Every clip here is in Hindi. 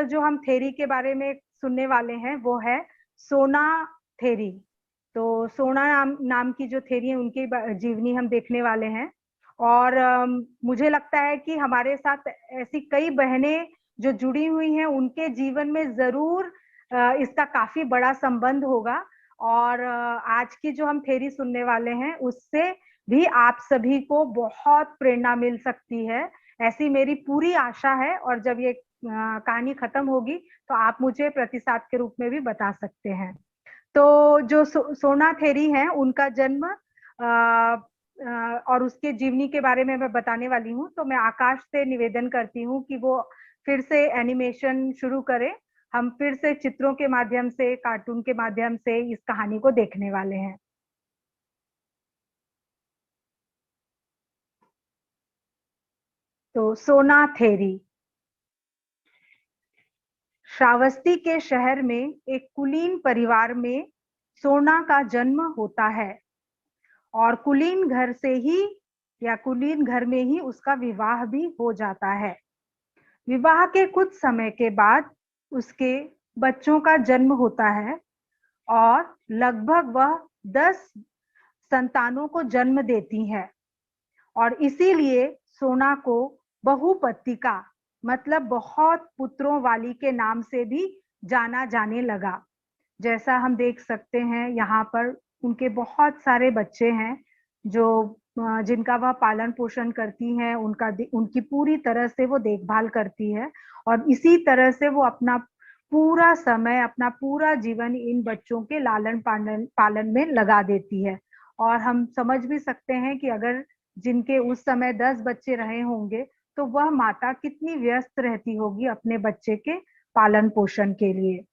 जो हम थेरी के बारे में सुनने वाले हैं वो है सोना थेरी। तो सोना नाम की जो थेरी है उनकी जीवनी हम देखने वाले हैं। और मुझे लगता है कि हमारे साथ ऐसी कई बहनें जो जुड़ी हुई हैं, उनके जीवन में जरूर इसका काफी बड़ा संबंध होगा। और आज की जो हम थेरी सुनने वाले हैं उससे भी आप सभी को बहुत प्रेरणा मिल सकती है, ऐसी मेरी पूरी आशा है। और जब ये कहानी खत्म होगी तो आप मुझे प्रतिसाद के रूप में भी बता सकते हैं। तो जो सोना थेरी है उनका जन्म और उसके जीवनी के बारे में मैं बताने वाली हूँ। तो मैं आकाश से निवेदन करती हूँ कि वो फिर से एनिमेशन शुरू करें। हम फिर से चित्रों के माध्यम से, कार्टून के माध्यम से इस कहानी को देखने वाले हैं। तो सोना थेरी। श्रावस्ती के शहर में एक कुलीन परिवार में सोना का जन्म होता है और कुलीन घर से ही या कुलीन घर में ही उसका विवाह भी हो जाता है। विवाह के कुछ समय के बाद उसके बच्चों का जन्म होता है और लगभग वह 10 संतानों को जन्म देती है। और इसीलिए सोना को बहुपत्तिका मतलब बहुत पुत्रों वाली के नाम से भी जाना जाने लगा। जैसा हम देख सकते हैं यहाँ पर उनके बहुत सारे बच्चे हैं जो जिनका वह पालन पोषण करती हैं, उनकी पूरी तरह से वो देखभाल करती है। और इसी तरह से वो अपना पूरा समय, अपना पूरा जीवन इन बच्चों के लालन पालन में लगा देती है। और हम समझ भी सकते हैं कि अगर जिनके उस समय 10 बच्चे रहे होंगे तो वह माता कितनी व्यस्त रहती होगी अपने बच्चे के पालन पोषण के लिए।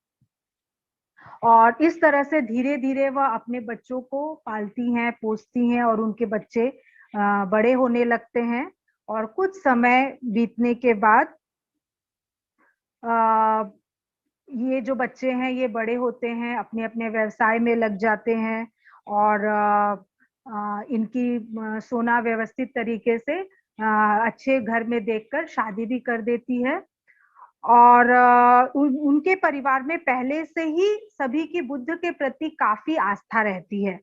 और इस तरह से धीरे धीरे वह अपने बच्चों को पालती हैं, पोसती हैं और उनके बच्चे बड़े होने लगते हैं। और कुछ समय बीतने के बाद ये जो बच्चे हैं ये बड़े होते हैं, अपने अपने व्यवसाय में लग जाते हैं। और इनकी सोना व्यवस्थित तरीके से अच्छे घर में देखकर शादी भी कर देती है। और उनके परिवार में पहले से ही सभी की बुद्ध के प्रति काफी आस्था रहती है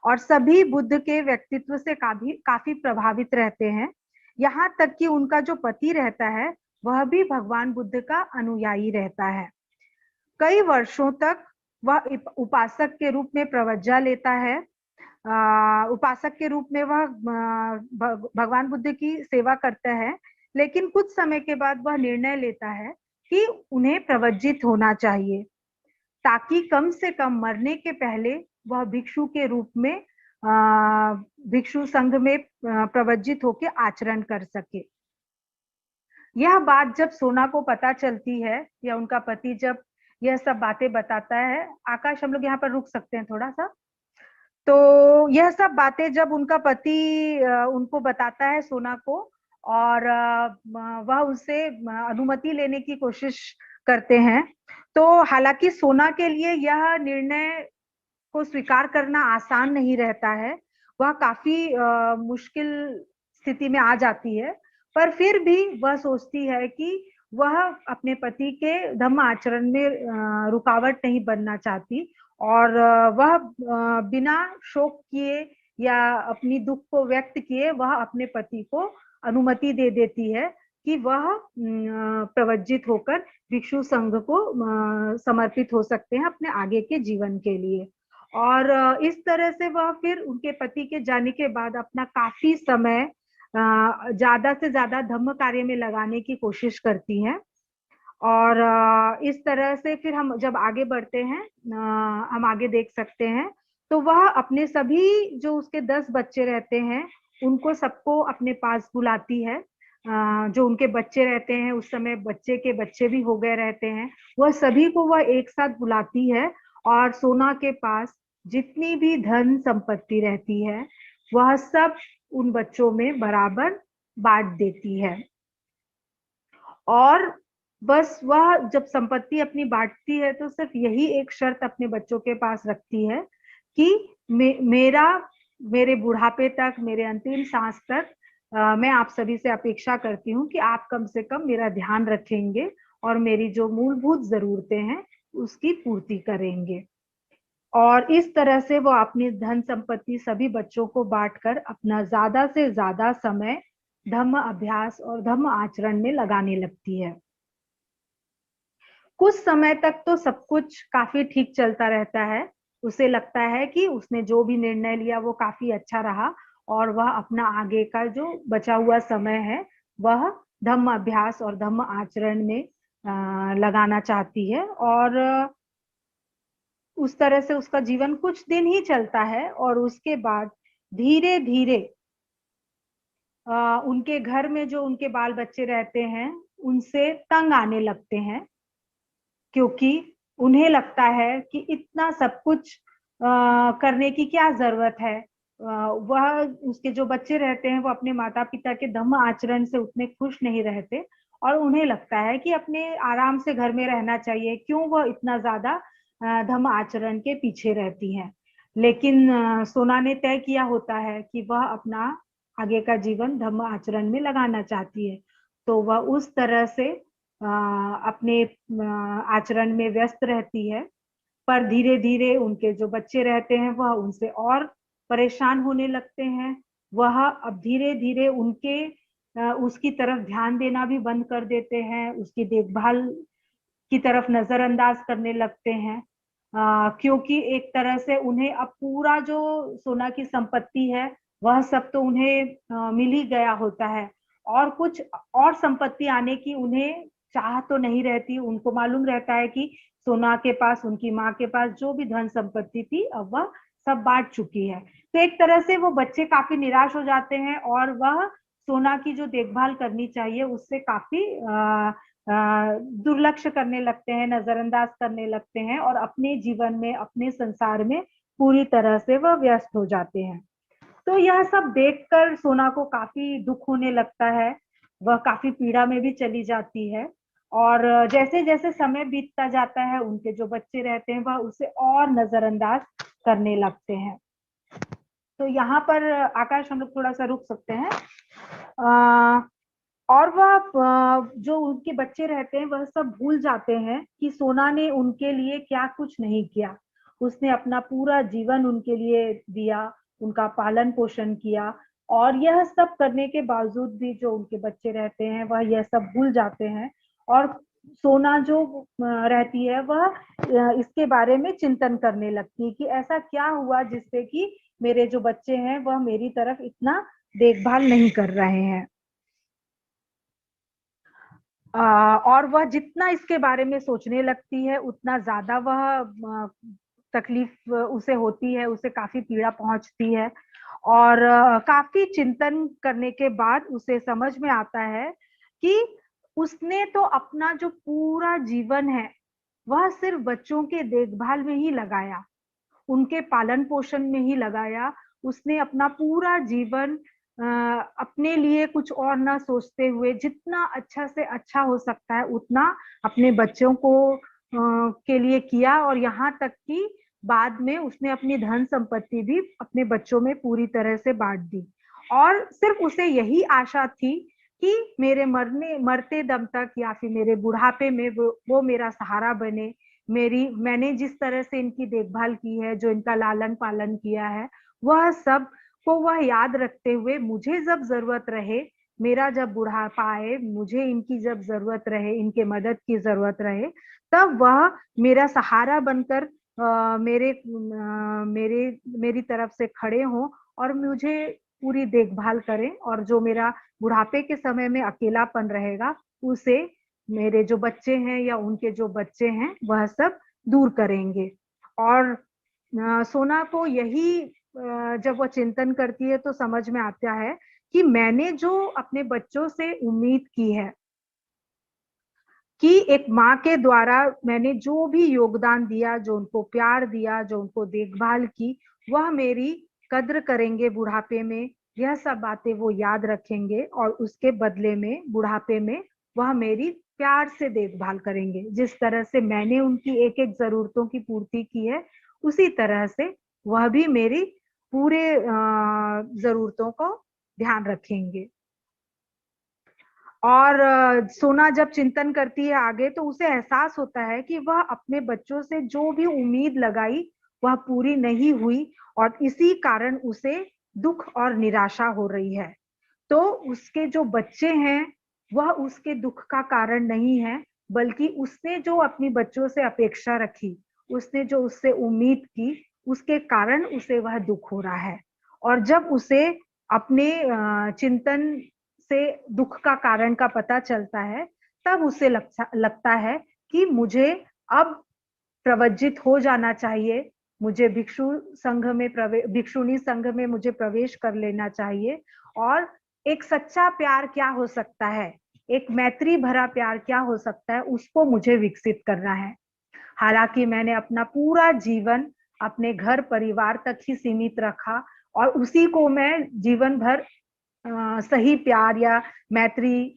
और सभी बुद्ध के व्यक्तित्व से काफी प्रभावित रहते हैं। यहाँ तक कि उनका जो पति रहता है वह भी भगवान बुद्ध का अनुयायी रहता है। कई वर्षों तक वह उपासक के रूप में प्रवज्जा लेता है। उपासक के रूप में वह भगवान बुद्ध की सेवा करता है। लेकिन कुछ समय के बाद वह निर्णय लेता है कि उन्हें प्रवज्जित होना चाहिए ताकि कम से कम मरने के पहले वह भिक्षु के रूप में भिक्षु संघ में प्रवज्जित होकर आचरण कर सके। यह बात जब सोना को पता चलती है या उनका पति जब यह सब बातें बताता है, आकाश हम लोग यहाँ पर रुक सकते हैं थोड़ा सा। तो यह सब बातें जब उनका पति उनको बताता है सोना को, और वह उससे अनुमति लेने की कोशिश करते हैं। तो हालांकि सोना के लिए यह निर्णय को स्वीकार करना आसान नहीं रहता है, वह काफी मुश्किल स्थिति में आ जाती है। पर फिर भी वह सोचती है कि वह अपने पति के धम्म आचरण में रुकावट नहीं बनना चाहती। और वह बिना शोक किए या अपनी दुख को व्यक्त किए वह अपने पति को अनुमति दे देती है कि वह प्रवज्जित होकर भिक्षु संघ को समर्पित हो सकते हैं अपने आगे के जीवन के लिए। और इस तरह से वह फिर उनके पति के जाने के बाद अपना काफी समय ज्यादा से ज्यादा धम्म कार्य में लगाने की कोशिश करती हैं। और इस तरह से फिर हम जब आगे बढ़ते हैं, हम आगे देख सकते हैं तो वह अपने सभी जो उसके 10 बच्चे रहते हैं उनको सबको अपने पास बुलाती है। जो उनके बच्चे रहते हैं उस समय बच्चे के बच्चे भी हो गए रहते हैं, वह सभी को वह एक साथ बुलाती है और सोना के पास जितनी भी धन संपत्ति रहती है वह सब उन बच्चों में बराबर बांट देती है। और बस वह जब संपत्ति अपनी बांटती है तो सिर्फ यही एक शर्त अपने बच्चों के पास रखती है कि मेरे बुढ़ापे तक, मेरे अंतिम सांस तक मैं आप सभी से अपेक्षा करती हूँ कि आप कम से कम मेरा ध्यान रखेंगे और मेरी जो मूलभूत जरूरतें हैं उसकी पूर्ति करेंगे। और इस तरह से वो अपनी धन संपत्ति सभी बच्चों को बांटकर अपना ज्यादा से ज्यादा समय धम्म अभ्यास और धम्म आचरण में लगाने लगती है। कुछ समय तक तो सब कुछ काफी ठीक चलता रहता है। उसे लगता है कि उसने जो भी निर्णय लिया वो काफी अच्छा रहा, और वह अपना आगे का जो बचा हुआ समय है वह धम्म अभ्यास और धम्म आचरण में लगाना चाहती है। और उस तरह से उसका जीवन कुछ दिन ही चलता है, और उसके बाद धीरे धीरे उनके घर में जो उनके बाल बच्चे रहते हैं उनसे तंग आने लगते हैं, क्योंकि उन्हें लगता है कि इतना सब कुछ करने की क्या जरूरत है। वह उसके जो बच्चे रहते हैं वो अपने माता पिता के धम्म आचरण से उतने खुश नहीं रहते, और उन्हें लगता है कि अपने आराम से घर में रहना चाहिए, क्यों वह इतना ज्यादा धम्म आचरण के पीछे रहती हैं। लेकिन सोना ने तय किया होता है कि वह अपना आगे का जीवन धम्म आचरण में लगाना चाहती है, तो वह उस तरह से अपने आचरण में व्यस्त रहती है। पर धीरे धीरे उनके जो बच्चे रहते हैं वह उनसे और परेशान होने लगते हैं। वह अब धीरे धीरे उनके उसकी तरफ ध्यान देना भी बंद कर देते हैं, उसकी देखभाल की तरफ नजरअंदाज करने लगते हैं, क्योंकि एक तरह से उन्हें अब पूरा जो सोना की संपत्ति है वह सब तो उन्हें मिल ही गया होता है, और कुछ और संपत्ति आने की उन्हें चाह तो नहीं रहती। उनको मालूम रहता है कि सोना के पास, उनकी माँ के पास जो भी धन संपत्ति थी अब वह सब बांट चुकी है। तो एक तरह से वो बच्चे काफी निराश हो जाते हैं, और वह सोना की जो देखभाल करनी चाहिए उससे काफी दुर्लक्ष्य करने लगते हैं, नजरअंदाज करने लगते हैं, और अपने जीवन में, अपने संसार में पूरी तरह से वह व्यस्त हो जाते हैं। तो यह सब देखकर सोना को काफी दुख होने लगता है, वह काफी पीड़ा में भी चली जाती है। और जैसे जैसे समय बीतता जाता है उनके जो बच्चे रहते हैं वह उसे और नजरअंदाज करने लगते हैं। तो यहाँ पर आकाश हम लोग थोड़ा सा रुक सकते हैं। और वह जो उनके बच्चे रहते हैं वह सब भूल जाते हैं कि सोना ने उनके लिए क्या कुछ नहीं किया। उसने अपना पूरा जीवन उनके लिए दिया, उनका पालन पोषण किया, और यह सब करने के बावजूद भी जो उनके बच्चे रहते हैं वह यह सब भूल जाते हैं। और सोना जो रहती है वह इसके बारे में चिंतन करने लगती है कि ऐसा क्या हुआ जिससे कि मेरे जो बच्चे हैं वह मेरी तरफ इतना देखभाल नहीं कर रहे हैं। और वह जितना इसके बारे में सोचने लगती है उतना ज्यादा वह तकलीफ उसे होती है, उसे काफी पीड़ा पहुंचती है। और काफी चिंतन करने के बाद उसे समझ में आता है कि उसने तो अपना जो पूरा जीवन है वह सिर्फ बच्चों के देखभाल में ही लगाया, उनके पालन पोषण में ही लगाया। उसने अपना पूरा जीवन अपने लिए कुछ और ना सोचते हुए जितना अच्छा से अच्छा हो सकता है उतना अपने बच्चों को के लिए किया, और यहाँ तक कि बाद में उसने अपनी धन संपत्ति भी अपने बच्चों में पूरी तरह से बांट दी। और सिर्फ उसे यही आशा थी कि मेरे मरते दम तक या फिर मेरे बुढ़ापे में वो मेरा सहारा बने। मैंने जिस तरह से इनकी देखभाल की है, जो इनका लालन पालन किया है, वह सब को वह याद रखते हुए मुझे जब जरूरत रहे, मेरा जब बुढ़ापा आए, मुझे इनकी जब जरूरत रहे, इनके मदद की जरूरत रहे, तब वह मेरा सहारा बनकर मेरी तरफ से खड़े हों और मुझे पूरी देखभाल करें, और जो मेरा बुढ़ापे के समय में अकेलापन रहेगा उसे मेरे जो बच्चे हैं या उनके जो बच्चे हैं वह सब दूर करेंगे। और सोना को यही जब वो चिंतन करती है तो समझ में आता है कि मैंने जो अपने बच्चों से उम्मीद की है कि एक माँ के द्वारा मैंने जो भी योगदान दिया, जो उनको प्यार दिया, जो उनको देखभाल की, वह मेरी कद्र करेंगे बुढ़ापे में। यह सब बातें वो याद रखेंगे, और उसके बदले में बुढ़ापे में वह मेरी प्यार से देखभाल करेंगे। जिस तरह से मैंने उनकी एक एक जरूरतों की पूर्ति की है, उसी तरह से वह भी मेरी पूरे जरूरतों को ध्यान रखेंगे। और सोना जब चिंतन करती है आगे, तो उसे एहसास होता है कि वह अपने बच्चों से जो भी उम्मीद लगाई वह पूरी नहीं हुई, और इसी कारण उसे दुख और निराशा हो रही है। तो उसके जो बच्चे हैं वह उसके दुख का कारण नहीं है, बल्कि उसने जो अपनी बच्चों से अपेक्षा रखी, उसने जो उससे उम्मीद की, उसके कारण उसे वह दुख हो रहा है। और जब उसे अपने चिंतन से दुख का कारण का पता चलता है, तब उसे लगता है कि मुझे अब प्रवज्जित हो जाना चाहिए, मुझे भिक्षुणी संघ में मुझे प्रवेश कर लेना चाहिए। और एक सच्चा प्यार क्या हो सकता है, एक मैत्री भरा प्यार क्या हो सकता है, उसको मुझे विकसित करना है। हालांकि मैंने अपना पूरा जीवन अपने घर परिवार तक ही सीमित रखा, और उसी को मैं जीवन भर सही प्यार या मैत्री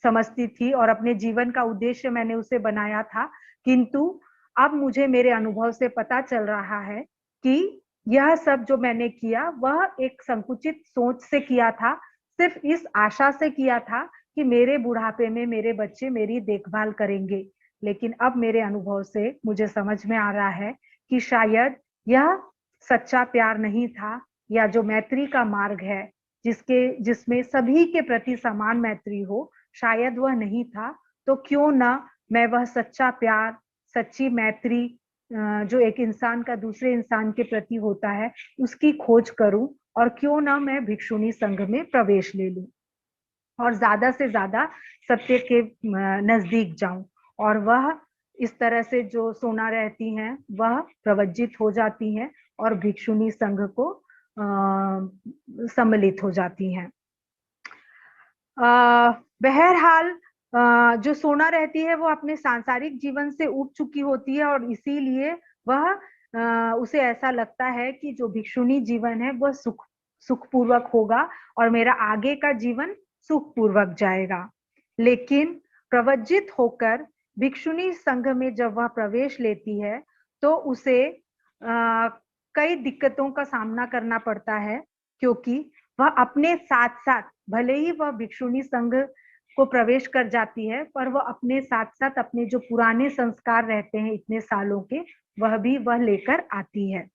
समझती थी, और अपने जीवन का उद्देश्य मैंने उसे बनाया था। किंतु अब मुझे मेरे अनुभव से पता चल रहा है कि यह सब जो मैंने किया वह एक संकुचित सोच से किया था, सिर्फ इस आशा से किया था कि मेरे बुढ़ापे में मेरे बच्चे मेरी देखभाल करेंगे। लेकिन अब मेरे अनुभव से मुझे समझ में आ रहा है कि शायद यह सच्चा प्यार नहीं था, या जो मैत्री का मार्ग है जिसमें सभी के प्रति समान मैत्री हो, शायद वह नहीं था। तो क्यों ना मैं वह सच्चा प्यार, सच्ची मैत्री जो एक इंसान का दूसरे इंसान के प्रति होता है, उसकी खोज करूं, और क्यों ना मैं भिक्षुणी संघ में प्रवेश ले लूं, और ज्यादा से ज्यादा सत्य के नजदीक जाऊं। और वह इस तरह से जो सोना रहती हैं वह प्रवज्जित हो जाती हैं, और भिक्षुणी संघ को सम्मिलित हो जाती हैं। बहरहाल जो सोना रहती है वो अपने सांसारिक जीवन से उब चुकी होती है, और इसीलिए वह उसे ऐसा लगता है कि जो भिक्षुणी जीवन है वह सुखपूर्वक होगा, और मेरा आगे का जीवन सुखपूर्वक जाएगा। लेकिन प्रवज्जित होकर भिक्षुणी संघ में जब वह प्रवेश लेती है, तो उसे कई दिक्कतों का सामना करना पड़ता है, क्योंकि वह अपने साथ साथ, भले ही वह भिक्षुणी संघ को प्रवेश कर जाती है, पर वह अपने साथ साथ अपने जो पुराने संस्कार रहते हैं इतने सालों के, वह भी वह लेकर आती है।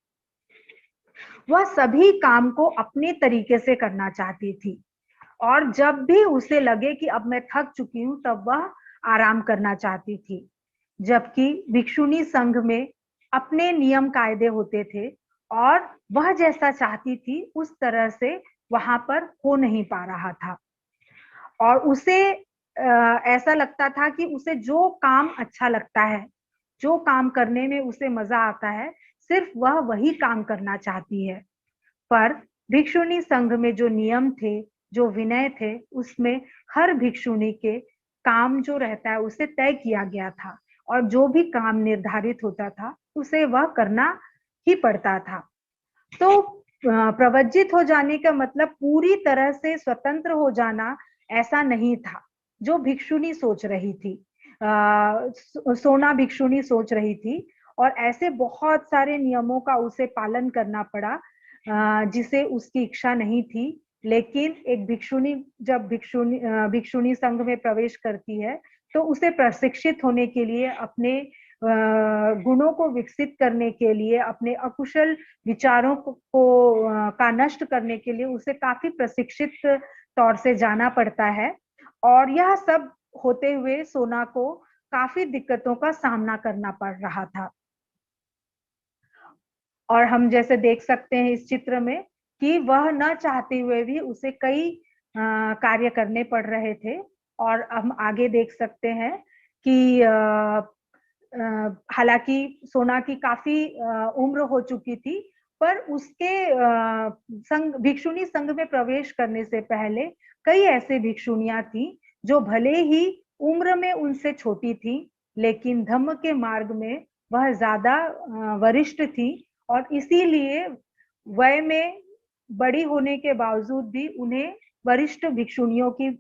वह सभी काम को अपने तरीके से करना चाहती थी, और जब भी उसे लगे कि अब मैं थक चुकी हूं, तब वह आराम करना चाहती थी। जबकि भिक्षुणी संघ में अपने नियम कायदे होते थे, और वह जैसा चाहती थी उस तरह से वहां पर हो नहीं पा रहा था। और उसे ऐसा लगता था कि उसे जो काम अच्छा लगता है, जो काम करने में उसे मजा आता है, सिर्फ वह वही काम करना चाहती है। पर भिक्षुणी संघ में जो नियम थे, जो विनय थे, उसमें हर भिक्षुणी के काम जो रहता है उसे तय किया गया था, और जो भी काम निर्धारित होता था उसे वह करना ही पड़ता था। तो प्रवज्जित हो जाने का मतलब पूरी तरह से स्वतंत्र हो जाना ऐसा नहीं था, जो भिक्षुणी सोच रही थी। सोना भिक्षुणी सोच रही थी, और ऐसे बहुत सारे नियमों का उसे पालन करना पड़ा जिसे उसकी इच्छा नहीं थी। लेकिन एक भिक्षुणी जब भिक्षुणी संघ में प्रवेश करती है, तो उसे प्रशिक्षित होने के लिए, अपने गुणों को विकसित करने के लिए, अपने अकुशल विचारों को का नष्ट करने के लिए उसे काफी प्रशिक्षित तौर से जाना पड़ता है। और यह सब होते हुए सोना को काफी दिक्कतों का सामना करना पड़ रहा था। और हम जैसे देख सकते हैं इस चित्र में कि वह न चाहते हुए भी उसे कई कार्य करने पड़ रहे थे। और हम आगे देख सकते हैं कि हालांकि सोना की काफी उम्र हो चुकी थी, पर उसके संघ भिक्षुणी संघ में प्रवेश करने से पहले कई ऐसे भिक्षुणियां थी जो भले ही उम्र में उनसे छोटी थी, लेकिन धम्म के मार्ग में वह ज्यादा वरिष्ठ थी, और इसीलिए वय में बड़ी होने के बावजूद भी उन्हें वरिष्ठ भिक्षुणियों की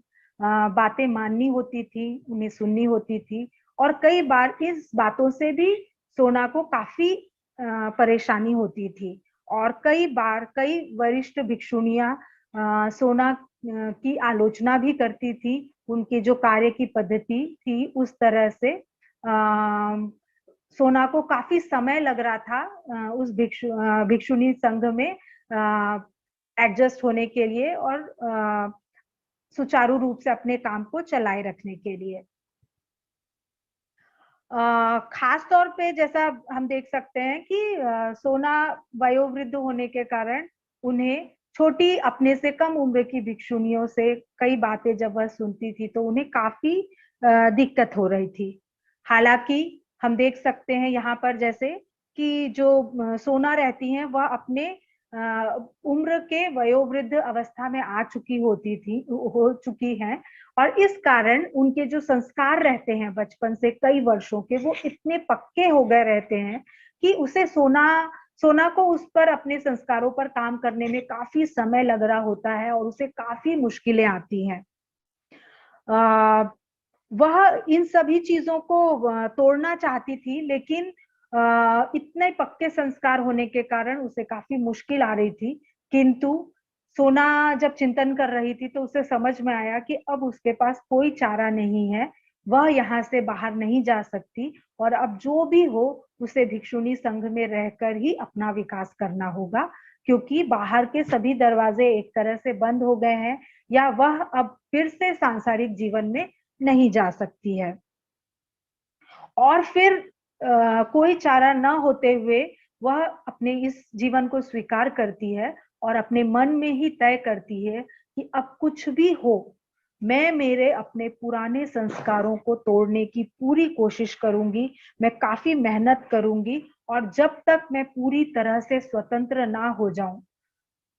बातें माननी होती थी, उन्हें सुननी होती थी। और कई बार इस बातों से भी सोना को काफी परेशानी होती थी, और कई बार कई वरिष्ठ भिक्षुणियां सोना की आलोचना भी करती थी, उनकी जो कार्य की पद्धति थी उस तरह से सोना को काफी समय लग रहा था उस भिक्षुणी संघ में एडजस्ट होने के लिए और सुचारू रूप से अपने काम को चलाए रखने के लिए। खास तौर पे जैसा हम देख सकते हैं कि सोना वयोवृद्ध होने के कारण उन्हें छोटी अपने से कम उम्र की भिक्षुणियों से कई बातें जब वह सुनती थी तो उन्हें काफी दिक्कत हो रही थी। हालांकि हम देख सकते हैं यहाँ पर जैसे कि जो सोना रहती हैं वह अपने उम्र के वयोवृद्ध अवस्था में आ चुकी हो चुकी हैं और इस कारण उनके जो संस्कार रहते हैं बचपन से कई वर्षों के वो इतने पक्के हो गए रहते हैं कि उसे सोना को उस पर अपने संस्कारों पर काम करने में काफी समय लग रहा होता है और उसे काफी मुश्किलें आती हैं। वह इन सभी चीजों को तोड़ना चाहती थी लेकिन इतने पक्के संस्कार होने के कारण उसे काफी मुश्किल आ रही थी। किंतु सोना जब चिंतन कर रही थी तो उसे समझ में आया कि अब उसके पास कोई चारा नहीं है, वह यहाँ से बाहर नहीं जा सकती और अब जो भी हो उसे भिक्षुणी संघ में रहकर ही अपना विकास करना होगा, क्योंकि बाहर के सभी दरवाजे एक तरह से बंद हो गए हैं या वह अब फिर से सांसारिक जीवन में नहीं जा सकती है। और फिर कोई चारा न होते हुए वह अपने इस जीवन को स्वीकार करती है और अपने मन में ही तय करती है कि अब कुछ भी हो मैं मेरे अपने पुराने संस्कारों को तोड़ने की पूरी कोशिश करूंगी, मैं काफी मेहनत करूंगी और जब तक मैं पूरी तरह से स्वतंत्र ना हो जाऊं,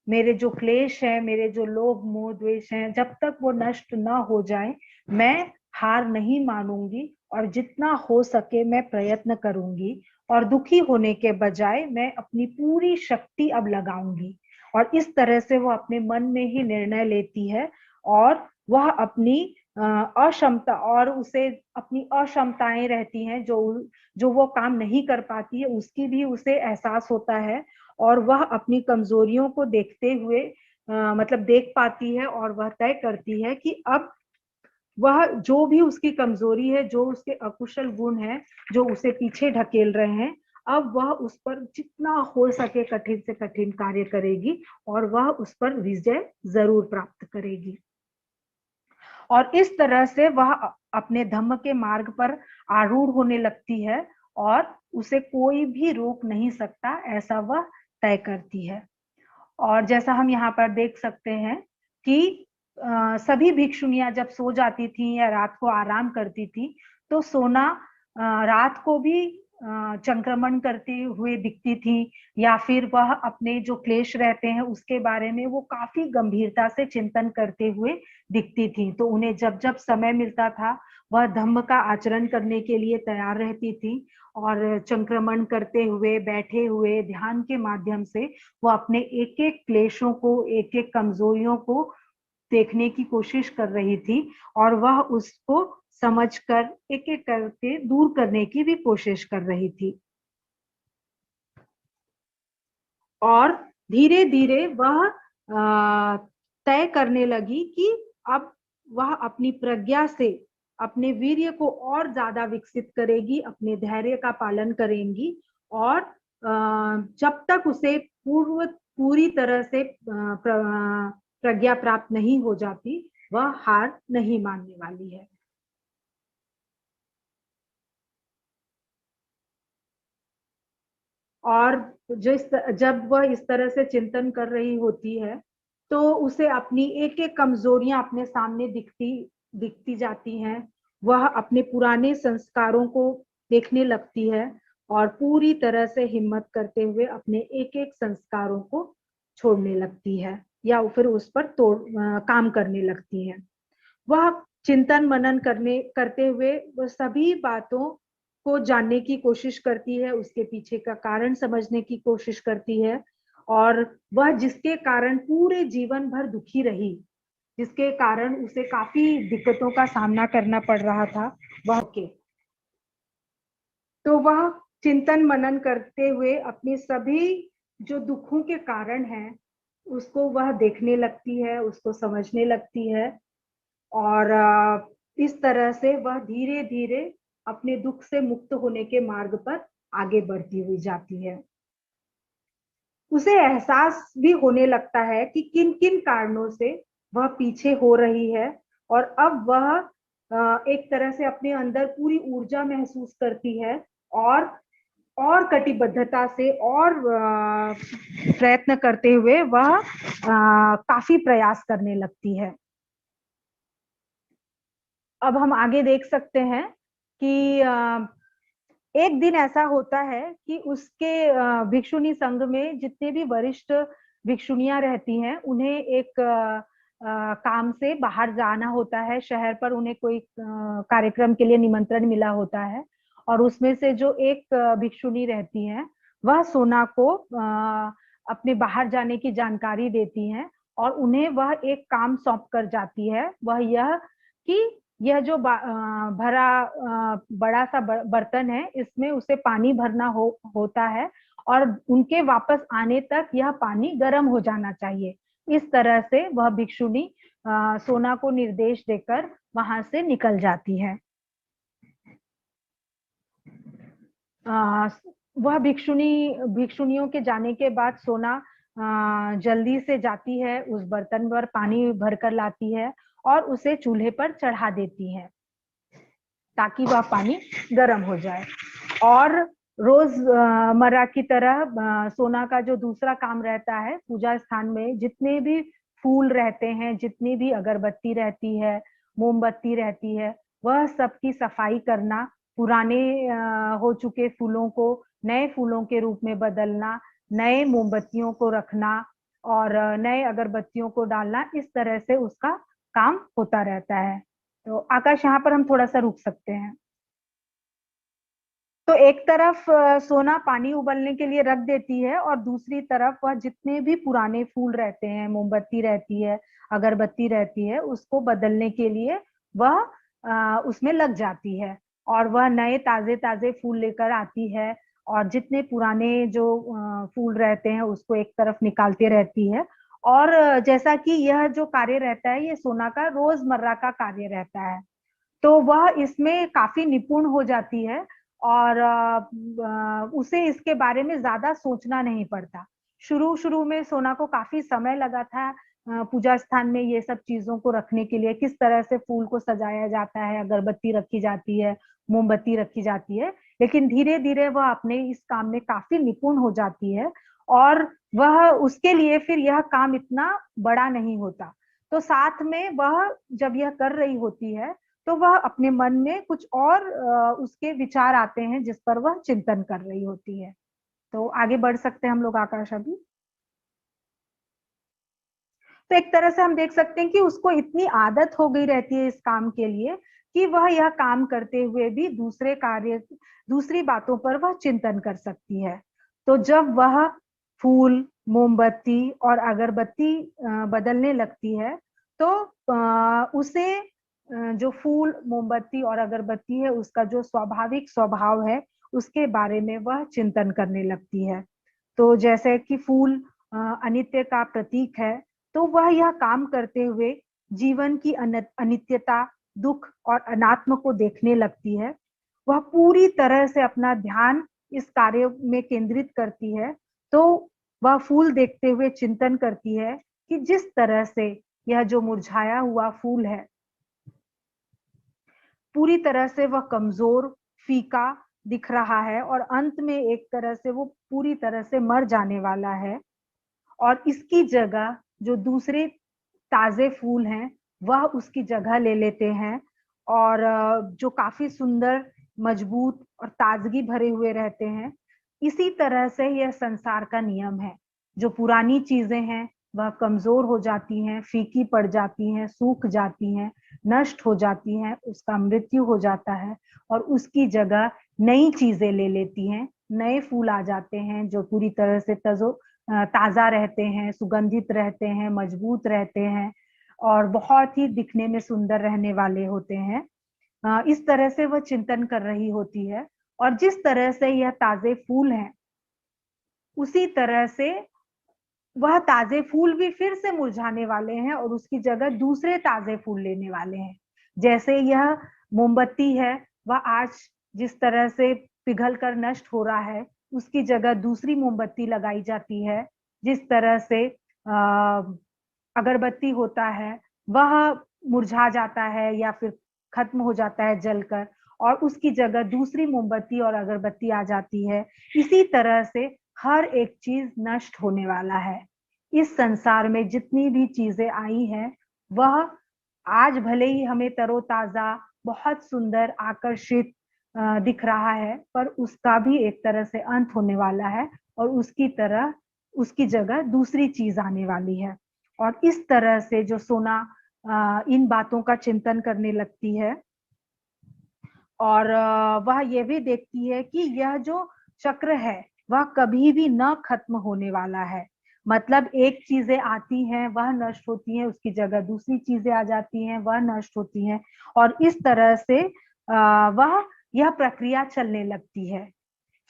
मेरे जो क्लेश है, मेरे जो लोभ मोह द्वेष हैं, जब तक वो नष्ट ना हो जाए मैं हार नहीं मानूंगी और जितना हो सके मैं प्रयत्न करूंगी और दुखी होने के बजाय मैं अपनी पूरी शक्ति अब लगाऊंगी। और इस तरह से वो अपने मन में ही निर्णय लेती है और वह अपनी अक्षमता और उसे अपनी अक्षमताएं रहती हैं जो जो वो काम नहीं कर पाती है उसकी भी उसे एहसास होता है और वह अपनी कमजोरियों को देखते हुए मतलब देख पाती है और वह तय करती है कि अब वह जो भी उसकी कमजोरी है, जो उसके अकुशल गुण है, जो उसे पीछे ढकेल रहे हैं, अब वह उस पर जितना हो सके कठिन से कठिन कार्य करेगी और वह उस पर विजय जरूर प्राप्त करेगी। और इस तरह से वह अपने धम्म के मार्ग पर आरूढ़ होने लगती है और उसे कोई भी रोक नहीं सकता, ऐसा वह तय करती है। और जैसा हम यहाँ पर देख सकते हैं कि सभी भिक्षुणियां जब सो जाती थी या रात को आराम करती थी तो सोना रात को भी संक्रमण करते हुए दिखती थी या फिर वह अपने जो क्लेश रहते हैं उसके बारे में वो काफी गंभीरता से चिंतन करते हुए दिखती थी। तो उन्हें जब जब समय मिलता था वह धम्म का आचरण करने के लिए तैयार रहती थी और संक्रमण करते हुए बैठे हुए ध्यान के माध्यम से वो अपने एक एक क्लेशों को एक एक कमजोरियों को देखने की कोशिश कर रही थी और वह उसको समझकर एक एक करके दूर करने की भी कोशिश कर रही थी। और धीरे धीरे वह तय करने लगी कि अब वह अपनी प्रज्ञा से अपने वीर्य को और ज्यादा विकसित करेगी, अपने धैर्य का पालन करेंगी और जब तक उसे पूरी तरह से प्रज्ञा प्राप्त नहीं हो जाती वह हार नहीं मानने वाली है। और जब वह इस तरह से चिंतन कर रही होती है तो उसे अपनी एक एक कमजोरियां अपने सामने दिखती दिखती जाती हैं। वह अपने पुराने संस्कारों को देखने लगती है और पूरी तरह से हिम्मत करते हुए अपने एक एक संस्कारों को छोड़ने लगती है या फिर उस पर काम करने लगती है। वह चिंतन मनन करते हुए वह सभी बातों को जानने की कोशिश करती है, उसके पीछे का कारण समझने की कोशिश करती है और वह जिसके कारण पूरे जीवन भर दुखी रही, जिसके कारण उसे काफी दिक्कतों का सामना करना पड़ रहा था वह के तो वह चिंतन मनन करते हुए अपनी सभी जो दुखों के कारण हैं उसको वह देखने लगती है, उसको समझने लगती है और इस तरह से वह धीरे धीरे अपने दुख से मुक्त होने के मार्ग पर आगे बढ़ती हुई जाती है। उसे एहसास भी होने लगता है कि किन किन कारणों से वह पीछे हो रही है, और अब वह एक तरह से अपने अंदर पूरी ऊर्जा महसूस करती है, और कटिबद्धता से और प्रयत्न करते हुए वह काफी प्रयास करने लगती है। अब हम आगे देख सकते हैं कि एक दिन ऐसा होता है कि उसके भिक्षुणी संघ में जितने भी वरिष्ठ भिक्षुणियां रहती हैं, उन्हें एक काम से बाहर जाना होता है शहर पर। उन्हें कोई कार्यक्रम के लिए निमंत्रण मिला होता है, और उसमें से जो एक भिक्षुणी रहती है, वह सोना को अपने बाहर जाने की जानकारी देती हैं, और उन्हें वह एक काम सौंप कर जाती है। वह यह कि यह जो भरा बड़ा सा बर्तन है, इसमें उसे पानी भरना होता है, और उनके वापस आने तक यह पानी गर्म हो जाना चाहिए। इस तरह से वह भिक्षुणी सोना को निर्देश देकर वहां से निकल जाती है। वह भिक्षुणियों के जाने के बाद सोना जल्दी से जाती है, उस बर्तन पर पानी भरकर लाती है और उसे चूल्हे पर चढ़ा देती है ताकि वह पानी गर्म हो जाए। और रोज मर्रा की तरह सोना का जो दूसरा काम रहता है, पूजा स्थान में जितने भी फूल रहते हैं, जितनी भी अगरबत्ती रहती है, मोमबत्ती रहती है, वह सबकी सफाई करना, पुराने हो चुके फूलों को नए फूलों के रूप में बदलना, नए मोमबत्तियों को रखना और नए अगरबत्तियों को डालना, इस तरह से उसका काम होता रहता है। तो आकाश, यहाँ पर हम थोड़ा सा रुक सकते हैं। तो एक तरफ सोना पानी उबलने के लिए रख देती है, और दूसरी तरफ वह जितने भी पुराने फूल रहते हैं, मोमबत्ती रहती है, अगरबत्ती रहती है, उसको बदलने के लिए वह उसमें लग जाती है, और वह नए ताजे ताजे फूल लेकर आती है, और जितने पुराने जो फूल रहते हैं उसको एक तरफ निकालते रहती है। और जैसा कि यह जो कार्य रहता है, ये सोना का रोजमर्रा का कार्य रहता है, तो वह इसमें काफी निपुण हो जाती है, और उसे इसके बारे में ज्यादा सोचना नहीं पड़ता। शुरू शुरू में सोना को काफी समय लगा था पूजा स्थान में ये सब चीजों को रखने के लिए, किस तरह से फूल को सजाया जाता है, अगरबत्ती रखी जाती है, मोमबत्ती रखी जाती है, लेकिन धीरे धीरे वह अपने इस काम में काफी निपुण हो जाती है, और वह उसके लिए फिर यह काम इतना बड़ा नहीं होता। तो साथ में वह जब यह कर रही होती है, तो वह अपने मन में कुछ और उसके विचार आते हैं जिस पर वह चिंतन कर रही होती है। तो आगे बढ़ सकते हैं हम लोग आकाश अभी। तो एक तरह से हम देख सकते हैं कि उसको इतनी आदत हो गई रहती है इस काम के लिए कि वह यह काम करते हुए भी दूसरी बातों पर वह चिंतन कर सकती है। तो जब वह फूल, मोमबत्ती और अगरबत्ती बदलने लगती है, तो उसे जो फूल, मोमबत्ती और अगरबत्ती है, उसका जो स्वाभाविक स्वभाव है, उसके बारे में वह चिंतन करने लगती है। तो जैसे कि फूल अनित्य का प्रतीक है, तो वह यह काम करते हुए जीवन की अनित्यता, दुख और अनात्म को देखने लगती है। वह पूरी तरह से अपना ध्यान इस कार्य में केंद्रित करती है। तो वह फूल देखते हुए चिंतन करती है कि जिस तरह से यह जो मुरझाया हुआ फूल है, पूरी तरह से वह कमजोर, फीका दिख रहा है, और अंत में एक तरह से वो पूरी तरह से मर जाने वाला है, और इसकी जगह जो दूसरे ताजे फूल हैं, वह उसकी जगह ले लेते हैं, और जो काफी सुंदर, मजबूत और ताजगी भरे हुए रहते हैं। इसी तरह से यह संसार का नियम है। जो पुरानी चीजें हैं वह कमजोर हो जाती हैं, फीकी पड़ जाती हैं, सूख जाती हैं, नष्ट हो जाती हैं, उसका मृत्यु हो जाता है, और उसकी जगह नई चीजें ले लेती हैं। नए फूल आ जाते हैं जो पूरी तरह से ताजा रहते हैं, सुगंधित रहते हैं, मजबूत रहते हैं, और बहुत ही दिखने में सुंदर रहने वाले होते हैं। इस तरह से वह चिंतन कर रही होती है, और जिस तरह से यह ताजे फूल हैं, उसी तरह से वह ताजे फूल भी फिर से मुरझाने वाले हैं और उसकी जगह दूसरे ताजे फूल लेने वाले हैं। जैसे यह मोमबत्ती है, वह आज जिस तरह से पिघल कर नष्ट हो रहा है, उसकी जगह दूसरी मोमबत्ती लगाई जाती है। जिस तरह से अगरबत्ती होता है, वह मुरझा जाता है या फिर खत्म हो जाता है जलकर, और उसकी जगह दूसरी मोमबत्ती और अगरबत्ती आ जाती है। इसी तरह से हर एक चीज नष्ट होने वाला है। इस संसार में जितनी भी चीजें आई हैं, वह आज भले ही हमें तरोताजा, बहुत सुंदर, आकर्षित दिख रहा है, पर उसका भी एक तरह से अंत होने वाला है और उसकी जगह दूसरी चीज आने वाली है। और इस तरह से जो सोना इन बातों का चिंतन करने लगती है और वह यह भी देखती है कि यह जो चक्र है वह कभी भी न खत्म होने वाला है। मतलब एक चीजें आती हैं, वह नष्ट होती हैं, उसकी जगह दूसरी चीजें आ जाती हैं, वह नष्ट होती हैं, और इस तरह से वह यह प्रक्रिया चलने लगती है।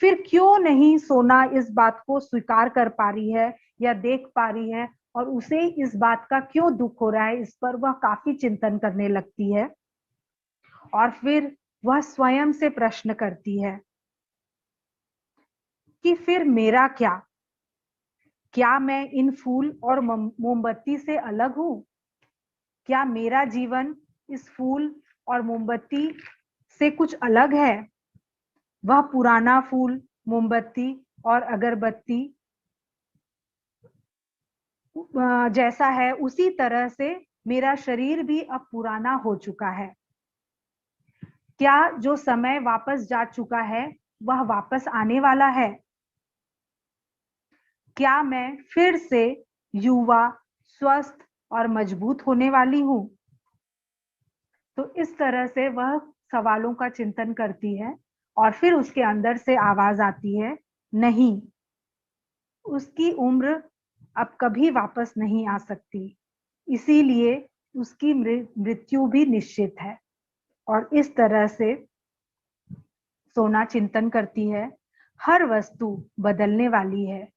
फिर क्यों नहीं सोना इस बात को स्वीकार कर पा रही है या देख पा रही है, और उसे इस बात का क्यों दुख हो रहा है, इस पर वह काफी चिंतन करने लगती है। और फिर वह स्वयं से प्रश्न करती है कि फिर मेरा क्या? क्या मैं इन फूल और मोमबत्ती से अलग हूं? क्या मेरा जीवन इस फूल और मोमबत्ती से कुछ अलग है? वह पुराना फूल, मोमबत्ती और अगरबत्ती जैसा है, उसी तरह से मेरा शरीर भी अब पुराना हो चुका है। क्या जो समय वापस जा चुका है वह वापस आने वाला है? क्या मैं फिर से युवा, स्वस्थ और मजबूत होने वाली हूं? तो इस तरह से वह सवालों का चिंतन करती है और फिर उसके अंदर से आवाज आती है, नहीं, उसकी उम्र अब कभी वापस नहीं आ सकती, इसीलिए उसकी मृत्यु भी निश्चित है। और इस तरह से सोना चिंतन करती है, हर वस्तु बदलने वाली है,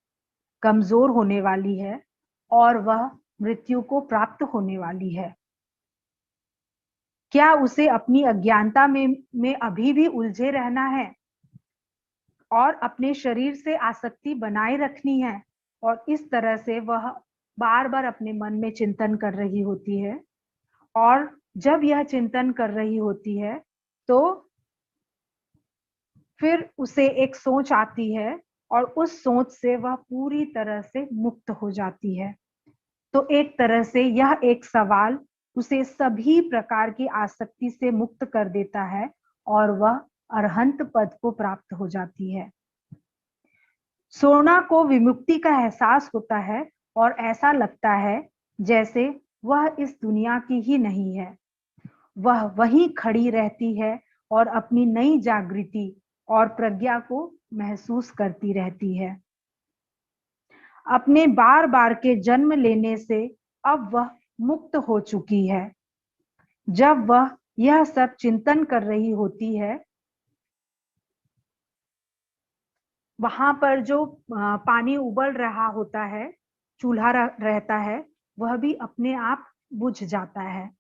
कमजोर होने वाली है और वह मृत्यु को प्राप्त होने वाली है। क्या उसे अपनी अज्ञानता में अभी भी उलझे रहना है और अपने शरीर से आसक्ति बनाए रखनी है? और इस तरह से वह बार बार अपने मन में चिंतन कर रही होती है। और जब यह चिंतन कर रही होती है तो फिर उसे एक सोच आती है और उस सोच से वह पूरी तरह से मुक्त हो जाती है। तो एक तरह से यह एक सवाल उसे सभी प्रकार की आसक्ति से मुक्त कर देता है और वह अरहंत पद को प्राप्त हो जाती है। सोना को विमुक्ति का एहसास होता है और ऐसा लगता है जैसे वह इस दुनिया की ही नहीं है। वह वहीं खड़ी रहती है और अपनी नई जागृति और प्रज्ञा को महसूस करती रहती है। अपने बार बार के जन्म लेने से अब वह मुक्त हो चुकी है। जब वह यह सब चिंतन कर रही होती है, वहां पर जो पानी उबल रहा होता है, चूल्हा रहता है, वह भी अपने आप बुझ जाता है।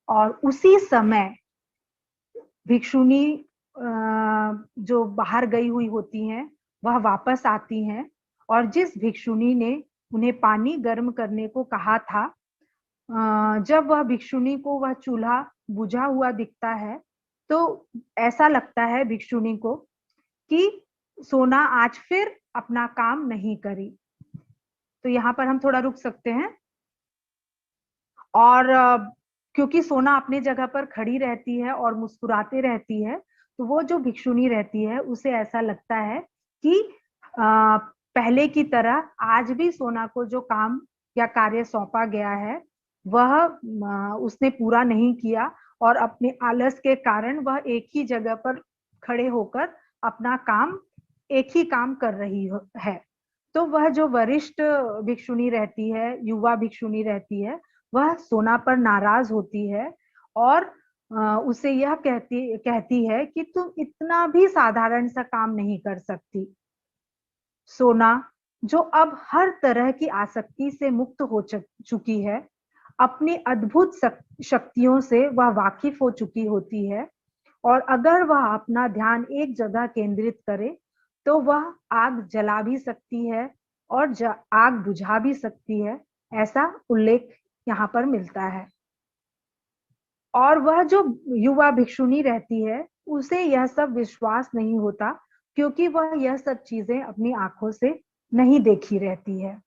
और उसी समय भिक्षुनी जो बाहर गई हुई होती हैं, वह वापस आती हैं और जिस भिक्षुनी ने उन्हें पानी गर्म करने को कहा था, जब वह भिक्षुनी को वह चूल्हा बुझा हुआ दिखता है, तो ऐसा लगता है भिक्षुनी को कि सोना आज फिर अपना काम नहीं करी। तो यहाँ पर हम थोड़ा रुक सकते हैं। और क्योंकि सोना अपनी जगह पर खड़ी रहती है और मुस्कुराते रहती है, तो वो जो भिक्षुनी रहती है उसे ऐसा लगता है कि पहले की तरह आज भी सोना को जो काम या कार्य सौंपा गया है वह उसने पूरा नहीं किया और अपने आलस के कारण वह एक ही जगह पर खड़े होकर अपना काम एक ही काम कर रही है। तो वह जो वरिष्ठ भिक्षुनी रहती है, युवा भिक्षुनी रहती है, वह सोना पर नाराज होती है और उसे यह कहती है कि तुम इतना भी साधारण सा काम नहीं कर सकती। सोना, जो अब हर तरह की आसक्ति से मुक्त हो चुकी है, अपनी अद्भुत शक्तियों से वह वाकिफ हो चुकी होती है, और अगर वह अपना ध्यान एक जगह केंद्रित करे तो वह आग जला भी सकती है और आग बुझा भी सकती है, ऐसा उल्लेख यहाँ पर मिलता है। और वह जो युवा भिक्षुणी रहती है, उसे यह सब विश्वास नहीं होता, क्योंकि वह यह सब चीजें अपनी आंखों से नहीं देखी रहती है।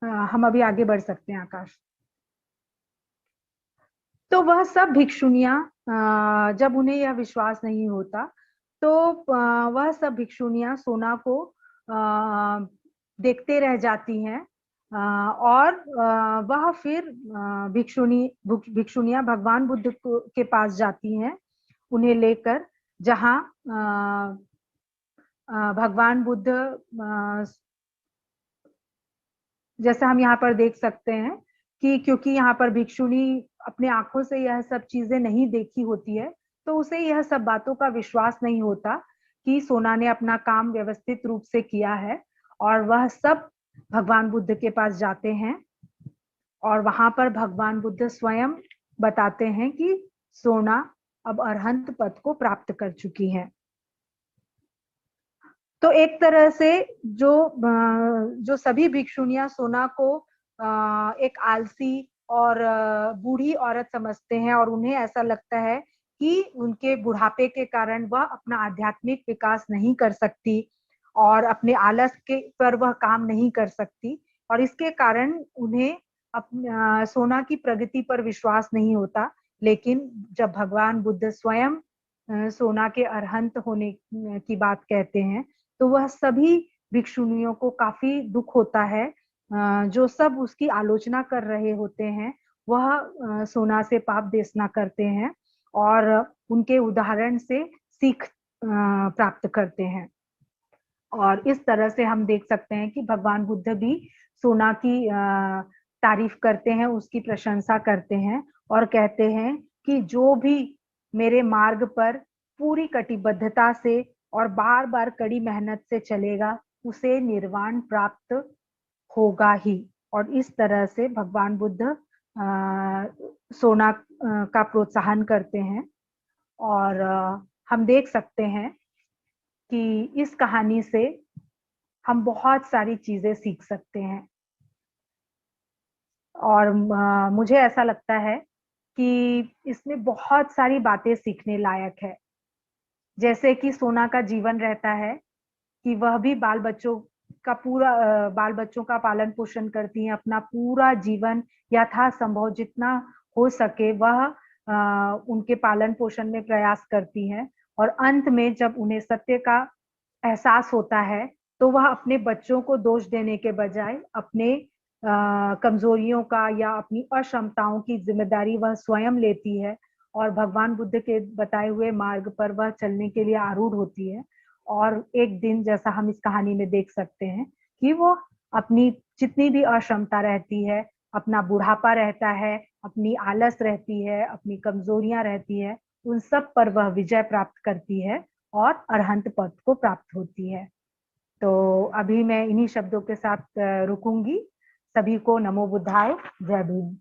हम अभी आगे बढ़ सकते हैं आकाश। तो वह सब भिक्षुणियां, जब उन्हें यह विश्वास नहीं होता, तो वह सब भिक्षुणियां सोना को देखते रह जाती हैं, और वह फिर भिक्षुणियां भगवान बुद्ध के पास जाती हैं उन्हें लेकर, जहां भगवान बुद्ध, जैसे हम यहाँ पर देख सकते हैं कि क्योंकि यहाँ पर भिक्षुणी अपने आंखों से यह सब चीजें नहीं देखी होती है, तो उसे यह सब बातों का विश्वास नहीं होता कि सोना ने अपना काम व्यवस्थित रूप से किया है। और वह सब भगवान बुद्ध के पास जाते हैं, और वहां पर भगवान बुद्ध स्वयं बताते हैं कि सोना अब अरहंत पद को प्राप्त कर चुकी है। तो एक तरह से जो सभी भिक्षुणियां सोना को एक आलसी और बूढ़ी औरत समझते हैं, और उन्हें ऐसा लगता है कि उनके बुढ़ापे के कारण वह अपना आध्यात्मिक विकास नहीं कर सकती, और अपने आलस के पर वह काम नहीं कर सकती, और इसके कारण उन्हें सोना की प्रगति पर विश्वास नहीं होता। लेकिन जब भगवान बुद्ध स्वयं सोना के अरहंत होने की बात कहते हैं, तो वह सभी भिक्षुणियों को काफी दुख होता है। जो सब उसकी आलोचना कर रहे होते हैं, वह सोना से पाप देशना करते हैं और उनके उदाहरण से सीख प्राप्त करते हैं। और इस तरह से हम देख सकते हैं कि भगवान बुद्ध भी सोना की तारीफ करते हैं, उसकी प्रशंसा करते हैं, और कहते हैं कि जो भी मेरे मार्ग पर पूरी कटिबद्धता से और बार बार कड़ी मेहनत से चलेगा, उसे निर्वाण प्राप्त होगा ही। और इस तरह से भगवान बुद्ध सोना का प्रोत्साहन करते हैं। और हम देख सकते हैं कि इस कहानी से हम बहुत सारी चीजें सीख सकते हैं। और मुझे ऐसा लगता है कि इसमें बहुत सारी बातें सीखने लायक है। जैसे कि सोना का जीवन रहता है कि वह भी बाल बच्चों का पालन पोषण करती हैं, अपना पूरा जीवन यथासंभव जितना हो सके वह उनके पालन पोषण में प्रयास करती हैं। और अंत में जब उन्हें सत्य का एहसास होता है, तो वह अपने बच्चों को दोष देने के बजाय अपने कमजोरियों का या अपनी अक्षमताओं की जिम्मेदारी वह स्वयं लेती है, और भगवान बुद्ध के बताए हुए मार्ग पर वह चलने के लिए आरूढ़ होती है। और एक दिन, जैसा हम इस कहानी में देख सकते हैं, कि वो अपनी जितनी भी अक्षमता रहती है, अपना बुढ़ापा रहता है, अपनी आलस रहती है, अपनी कमजोरियां रहती है, उन सब पर वह विजय प्राप्त करती है और अरहंत पद को प्राप्त होती है। तो अभी मैं इन्हीं शब्दों के साथ रुकूंगी। सभी को नमो बुद्धाय, जय भीम।